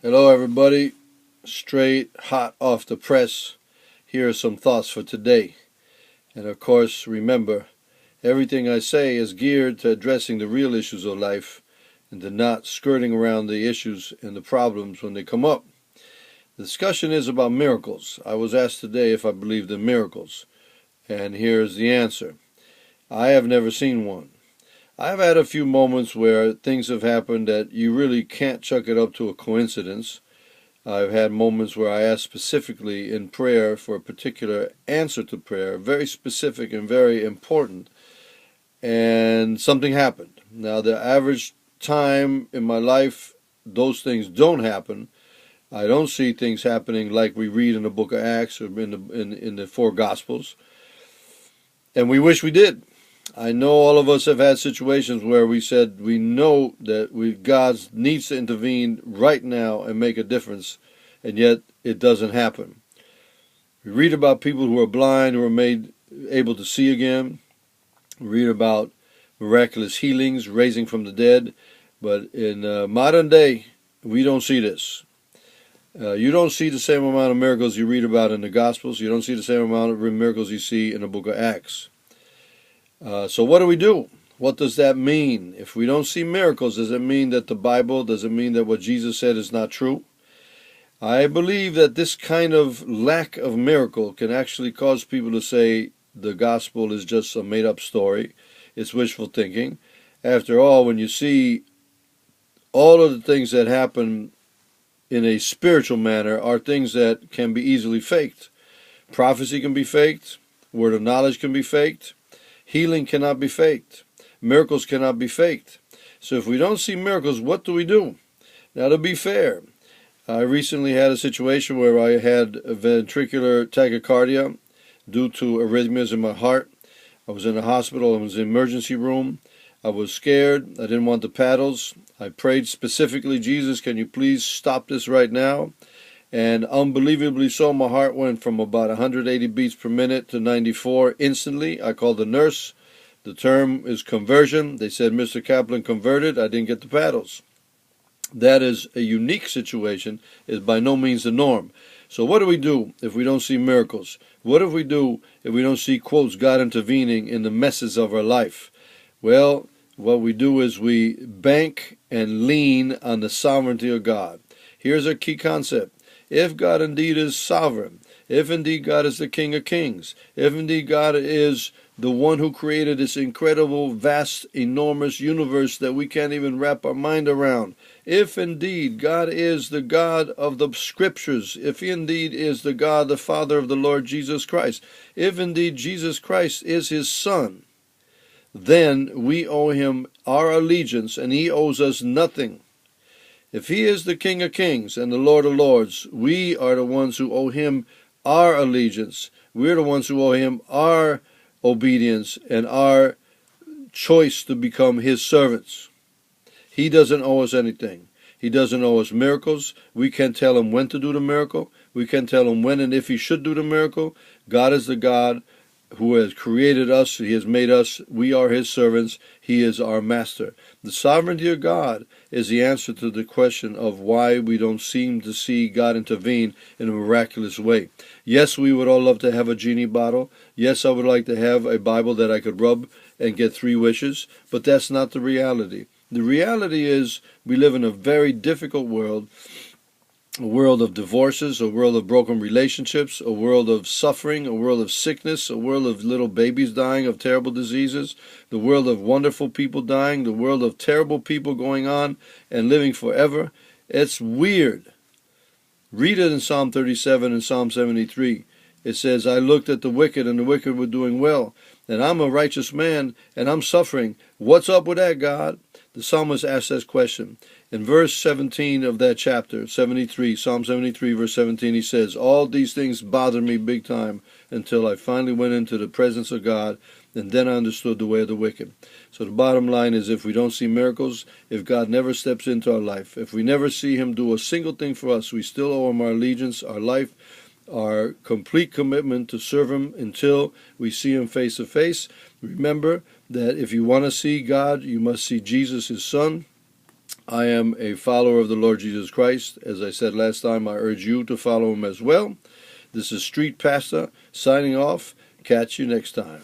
Hello, everybody. Straight hot off the press. Here are some thoughts for today. And of course, remember, everything I say is geared to addressing the real issues of life and to not skirting around the issues and the problems when they come up. The discussion is about miracles. I was asked today if I believed in miracles. And here's the answer. I have never seen one. I've had a few moments where things have happened that you really can't chalk it up to a coincidence. I've had moments where I asked specifically in prayer for a particular answer to prayer, very specific and very important, and something happened. Now, the average time in my life, those things don't happen. I don't see things happening like we read in the book of Acts or in the four Gospels, and we wish we did. I know all of us have had situations where we said we know that God needs to intervene right now and make a difference, and yet it doesn't happen. We read about people who are blind who are made able to see again. We read about miraculous healings, raising from the dead, but in modern day, we don't see this. You don't see the same amount of miracles you read about in the Gospels. You don't see the same amount of miracles you see in the book of Acts. So what do we do? What does that mean? If we don't see miracles, does it mean that the Bible, does it mean that what Jesus said is not true? I believe that this kind of lack of miracle can actually cause people to say the gospel is just a made-up story. It's wishful thinking. After all, when you see all of the things that happen in a spiritual manner are things that can be easily faked. Prophecy can be faked. Word of knowledge can be faked. Healing cannot be faked. Miracles cannot be faked. So if we don't see miracles, what do we do? Now, to be fair, I recently had a situation where I had a ventricular tachycardia due to arrhythmias in my heart. I was in the hospital. I was in the emergency room. I was scared. I didn't want the paddles. I prayed specifically, Jesus, can you please stop this right now? And unbelievably so, my heart went from about 180 beats per minute to 94 instantly. I called the nurse. The term is conversion. They said, Mr. Kaplan converted. I didn't get the paddles. That is a unique situation. It's by no means the norm. So what do we do if we don't see miracles? What do we do if we don't see, quotes, God intervening in the messes of our life? Well, what we do is we bank and lean on the sovereignty of God. Here's a key concept. If God indeed is sovereign, if indeed God is the King of Kings, if indeed God is the one who created this incredible, vast, enormous universe that we can't even wrap our mind around, if indeed God is the God of the Scriptures, if He indeed is the God, the Father of the Lord Jesus Christ, if indeed Jesus Christ is His Son, then we owe Him our allegiance and He owes us nothing. If He is the King of Kings and the Lord of Lords, we are the ones who owe Him our allegiance. We're the ones who owe Him our obedience and our choice to become His servants. He doesn't owe us anything. He doesn't owe us miracles. We can't tell Him when to do the miracle. We can't tell Him when and if He should do the miracle. God is the God who has created us. He has made us. We are His servants. He is our master. The sovereignty of God is the answer to the question of why we don't seem to see God intervene in a miraculous way. Yes, we would all love to have a genie bottle. Yes, I would like to have a Bible that I could rub and get 3 wishes, but that's not the reality. The reality is we live in a very difficult world, a world of divorces, a world of broken relationships, a world of suffering, a world of sickness, a world of little babies dying of terrible diseases, the world of wonderful people dying, the world of terrible people going on and living forever. It's weird. Read it in Psalm 37 and Psalm 73. It says, I looked at the wicked and the wicked were doing well, and I'm a righteous man and I'm suffering. What's up with that, God? The psalmist asked this question. In verse 17 of that chapter, 73, Psalm 73, verse 17, he says, all these things bothered me big time until I finally went into the presence of God, and then I understood the way of the wicked. So the bottom line is, if we don't see miracles, if God never steps into our life, if we never see Him do a single thing for us, we still owe Him our allegiance, our life, our complete commitment to serve Him until we see Him face to face. Remember that if you want to see God, you must see Jesus, His Son. I am a follower of the Lord Jesus Christ. As I said last time, I urge you to follow him as well. This is Street Pastor signing off. Catch you next time.